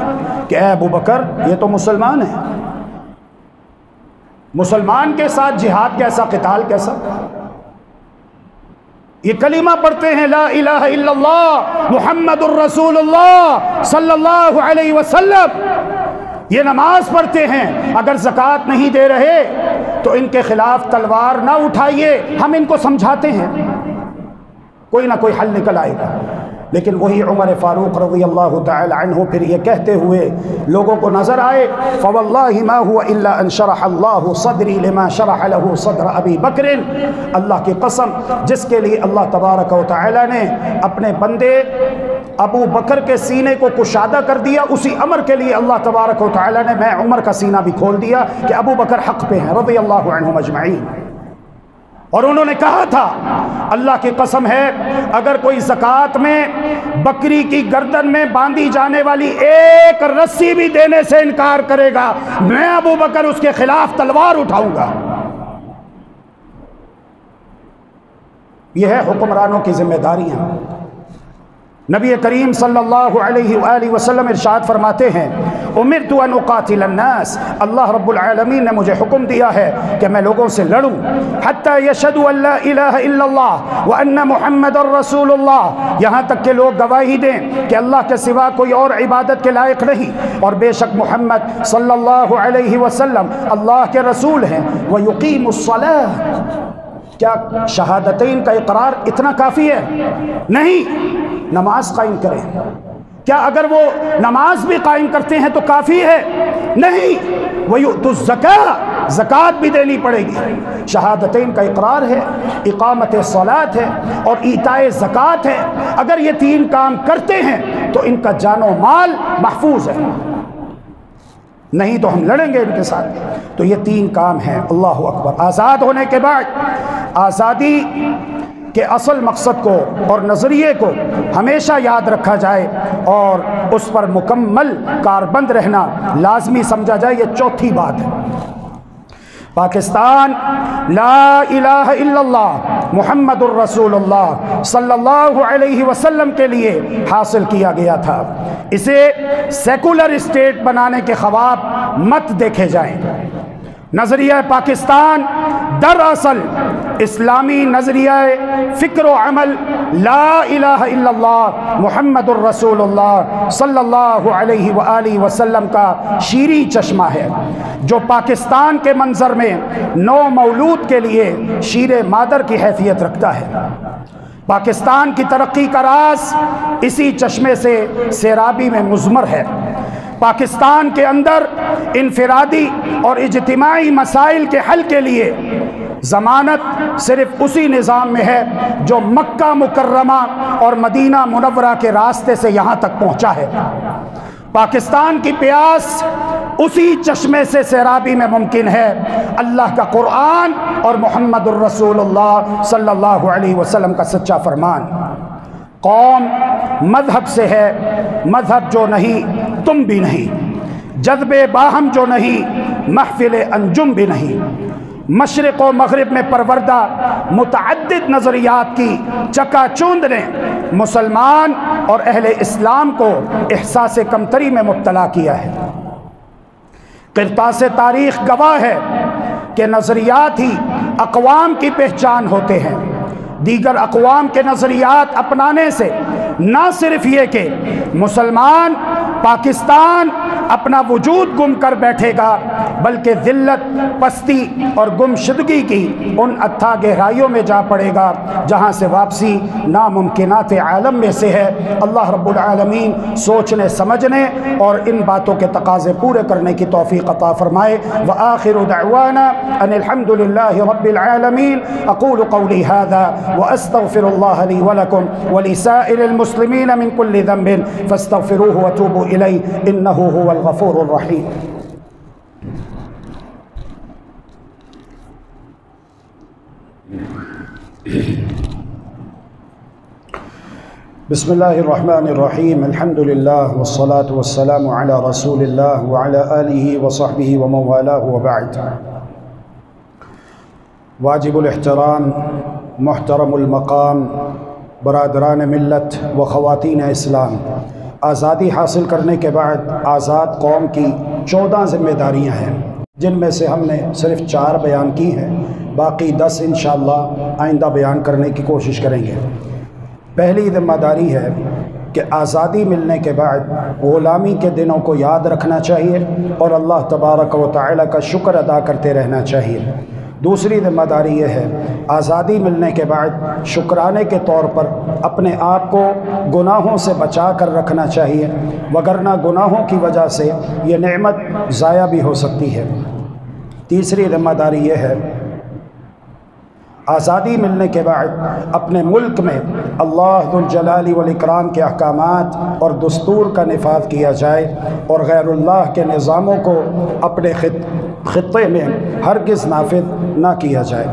کہ اے ابو بکر یہ تو مسلمان ہے، مسلمان کے ساتھ جہاد کیسا، قتال کیسا؟ یہ کلمہ پڑھتے ہیں لا الہ الا اللہ محمد الرسول اللہ صلی اللہ علیہ وسلم، یہ نماز پڑھتے ہیں، اگر زکوٰۃ نہیں دے رہے تو ان کے خلاف تلوار نہ اٹھائیے، ہم ان کو سمجھاتے ہیں، کوئی نہ کوئی حل نکل آئے گا۔ لیکن وہی عمر فاروق رضی اللہ تعالی عنہ پھر یہ کہتے ہوئے لوگوں کو نظر آئے فواللہ ما هو الا ان شرح اللہ صدری لما شرح له صدر ابی بکر، اللہ کی قسم جس کے لیے اللہ تبارک و تعالی نے اپنے بندے ابو بکر کے سینے کو کشادہ کر دیا، اسی امر کے لیے اللہ تبارک و تعالی نے میں عمر کا سینہ بھی کھول دیا کہ ابو بکر حق پہ ہیں رضی اللہ عنہم اجمعین۔ اور انہوں نے کہا تھا اللہ کی قسم ہے اگر کوئی زکوٰۃ میں بکری کی گردن میں باندھی جانے والی ایک رسی بھی دینے سے انکار کرے گا میں ابو بکر اس کے خلاف تلوار اٹھاؤں گا۔ یہ ہے حکمرانوں کی ذمہ داریاں۔ نبی کریم صلی اللہ علیہ وآلہ وسلم ارشاد فرماتے ہیں امرت ان اقاتل الناس، اللہ رب العالمین نے مجھے حکم دیا ہے کہ میں لوگوں سے لڑوں حتی یشہدوا ان لا الہ الا اللہ وان محمد الرسول اللہ، یہاں تک کہ لوگ گواہی دیں کہ اللہ کے سوا کوئی اور عبادت کے لائق نہیں اور بے شک محمد صلی اللہ علیہ وسلم اللہ کے رسول ہیں، ویقیم الصلاۃ۔ کیا شہادتین کا اقرار اتنا کافی ہے؟ نہیں، نماز قائم کریں۔ کیا اگر وہ نماز بھی قائم کرتے ہیں تو کافی ہے؟ نہیں، وَيُؤْتُ الزَّكَاةَ، زکوٰۃ بھی دینی پڑے گی۔ شہادتین کا اقرار ہے، اقامت صلاۃ ہے اور ایتاء زکوٰۃ ہے، اگر یہ تین کام کرتے ہیں تو ان کا جان و مال محفوظ ہے، نہیں تو ہم لڑیں گے ان کے ساتھ۔ تو یہ تین کام ہیں۔ اللہ اکبر۔ آزاد ہونے کے بعد آزادی کے اصل مقصد کو اور نظریے کو ہمیشہ یاد رکھا جائے اور اس پر مکمل کاربند رہنا لازمی سمجھا جائے۔ یہ چوتھی بات ہے۔ پاکستان لا الہ الا اللہ محمد الرسول اللہ صلی اللہ علیہ وسلم کے لیے حاصل کیا گیا تھا، اسے سیکولر اسٹیٹ بنانے کے خواب مت دیکھے جائیں۔ نظریہ پاکستان دراصل اسلامی نظریہ فکر و عمل لا الہ الا اللہ محمد الرسول اللہ صلی اللہ علیہ وآلہ وسلم کا شیریں چشمہ ہے، جو پاکستان کے منظر میں نو مولود کے لیے شیر مادر کی حیثیت رکھتا ہے۔ پاکستان کی ترقی کا راز اسی چشمے سے سیرابی میں مضمر ہے۔ پاکستان کے اندر انفرادی اور اجتماعی مسائل کے حل کے لیے ضمانت صرف اسی نظام میں ہے جو مکہ مکرمہ اور مدینہ منورہ کے راستے سے یہاں تک پہنچا ہے۔ پاکستان کی پیاس اسی چشمے سے سیرابی میں ممکن ہے، اللہ کا قرآن اور محمد الرسول اللہ صلی اللہ علیہ وسلم کا سچا فرمان۔ قوم مذہب سے ہے، مذہب جو نہیں تم بھی نہیں، جذب باہم جو نہیں محفل انجم بھی نہیں۔ مشرق و مغرب میں پروردہ متعدد نظریات کی چکا چوند نے مسلمان اور اہل اسلام کو احساس کمتری میں مبتلا کیا ہے۔ قرطاس تاریخ گواہ ہے کہ نظریات ہی اقوام کی پہچان ہوتے ہیں۔ دیگر اقوام کے نظریات اپنانے سے نہ صرف یہ کہ مسلمان پاکستان اپنا وجود گم کر بیٹھے گا، بلکہ ذلت، پستی اور گمشدگی کی ان اتھا گہرائیوں میں جا پڑے گا جہاں سے واپسی ناممکنات عالم میں سے ہے۔ اللہ رب العالمین سوچنے سمجھنے اور ان باتوں کے تقاضے پورے کرنے کی توفیق عطا فرمائے۔ وآخر دعوانا ان الحمد للہ رب العالمین۔ اقول قولی هذا واستغفر الله لي ولكم ولسائر المسلمين من كل ذنب فاستغفروه وتوبوا إليه إنه هو الغفور الرحيم۔ بسم اللہ الرحمن الرحیم، الحمد للہ والصلاة والسلام علی رسول اللہ وعلی آلہ وصحبہ ومن والاه وبعد۔ واجب الاحترام محترم المقام برادران ملت و خواتین اسلام، آزادی حاصل کرنے کے بعد آزاد قوم کی 14 ذمہ داریاں ہیں، جن میں سے ہم نے صرف 4 بیان کی ہیں، باقی 10 انشاءاللہ آئندہ بیان کرنے کی کوشش کریں گے۔ پہلی ذمہ داری ہے کہ آزادی ملنے کے بعد غلامی کے دنوں کو یاد رکھنا چاہیے اور اللہ تبارک و تعالی کا شکر ادا کرتے رہنا چاہیے۔ دوسری ذمہ داری یہ ہے آزادی ملنے کے بعد شکرانے کے طور پر اپنے آپ کو گناہوں سے بچا کر رکھنا چاہیے، وگرنہ گناہوں کی وجہ سے یہ نعمت ضائع بھی ہو سکتی ہے۔ تیسری ذمہ داری یہ ہے آزادی ملنے کے بعد اپنے ملک میں اللہ ذو الجلال والاکرام کے احکامات اور دستور کا نفاذ کیا جائے اور غیر اللہ کے نظاموں کو اپنے خطے میں ہرگز نافذ نہ کیا جائے۔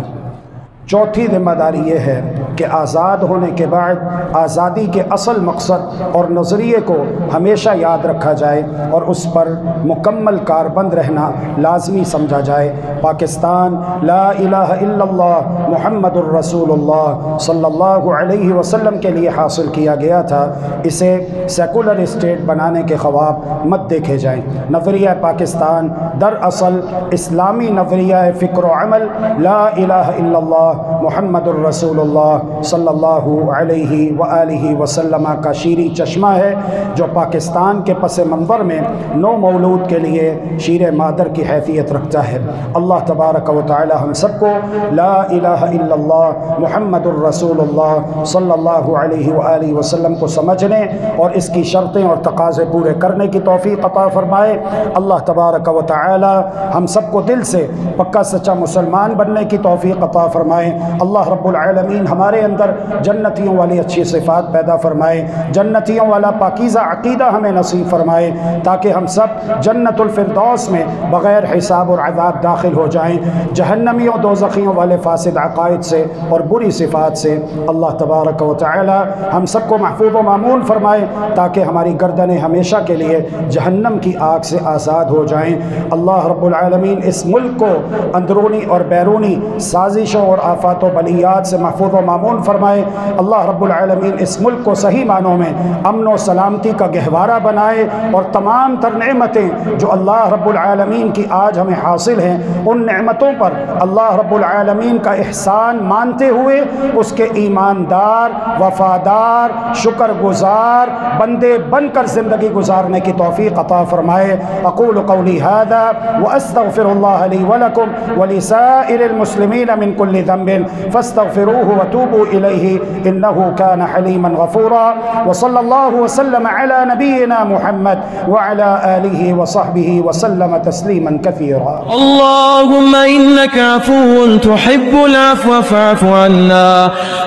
چوتھی ذمہ داری یہ ہے کہ آزاد ہونے کے بعد آزادی کے اصل مقصد اور نظریے کو ہمیشہ یاد رکھا جائے اور اس پر مکمل کاربند رہنا لازمی سمجھا جائے۔ پاکستان لا الہ الا اللہ محمد الرسول اللہ صلی اللہ علیہ وسلم کے لیے حاصل کیا گیا تھا، اسے سیکولر اسٹیٹ بنانے کے خواب مت دیکھے جائیں۔ نظریہ پاکستان دراصل اسلامی نظریہ فکر و عمل لا الہ الا اللہ محمد الرسول اللہ صلی اللہ علیہ وآلہ وسلم کا شیریں چشمہ ہے، جو پاکستان کے پس منظر میں نو مولود کے لیے شیر مادر کی حیثیت رکھتا ہے۔ اللہ تبارک و تعالی ہم سب کو لا الہ الا اللہ محمد الرسول اللہ صلی اللہ علیہ وآلہ وسلم کو سمجھنے اور اس کی شرطیں اور تقاضے پورے کرنے کی توفیق عطا فرمائے۔ اللہ تبارک و تعالی ہم سب کو دل سے پکا سچا مسلمان بننے کی توفیق عطا فرمائے۔ اللہ رب العالمین ہمارے اندر جنتیوں والی اچھی صفات پیدا فرمائے، جنتیوں والا پاکیزہ عقیدہ ہمیں نصیب فرمائے، تاکہ ہم سب جنت الفردوس میں بغیر حساب اور عذاب داخل ہو جائیں۔ جہنمیوں دوزخیوں والے فاسد عقائد سے اور بری صفات سے اللہ تبارک و تعالی ہم سب کو محفوظ و مامون فرمائے، تاکہ ہماری گردنیں ہمیشہ کے لیے جہنم کی آگ سے آزاد ہو جائیں۔ اللہ رب العالمین اس ملک کو اندرونی اور بیرونی سازشوں اور آفات و بلیات سے محفوظ و مامون فرمائے۔ اللہ رب العالمین اس ملک کو صحیح معنوں میں امن و سلامتی کا گہوارہ بنائے اور تمام تر نعمتیں جو اللہ رب العالمین کی آج ہمیں حاصل ہیں، ان نعمتوں پر اللہ رب العالمین کا احسان مانتے ہوئے اس کے ایماندار، وفادار، شکر گزار بندے بن کر زندگی گزارنے کی توفیق عطا فرمائے۔ اقول قولی هذا واستغفر الله لي ولكم ولسائر المسلمين من كل ذنب فاستغفروه وتوبوا إليه إنه كان حليما غفورا، وصلى الله وسلم على نبينا محمد وعلى آله وصحبه وسلم تسليما كثيرا۔ اللهم إنك عفو تحب العفو فاعف عنا،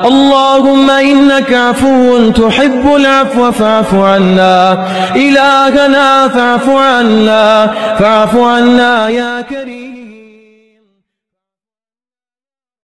اللهم إنك عفو تحب العفو فاعف عنا، إلهنا فاعف عنا يا كريم۔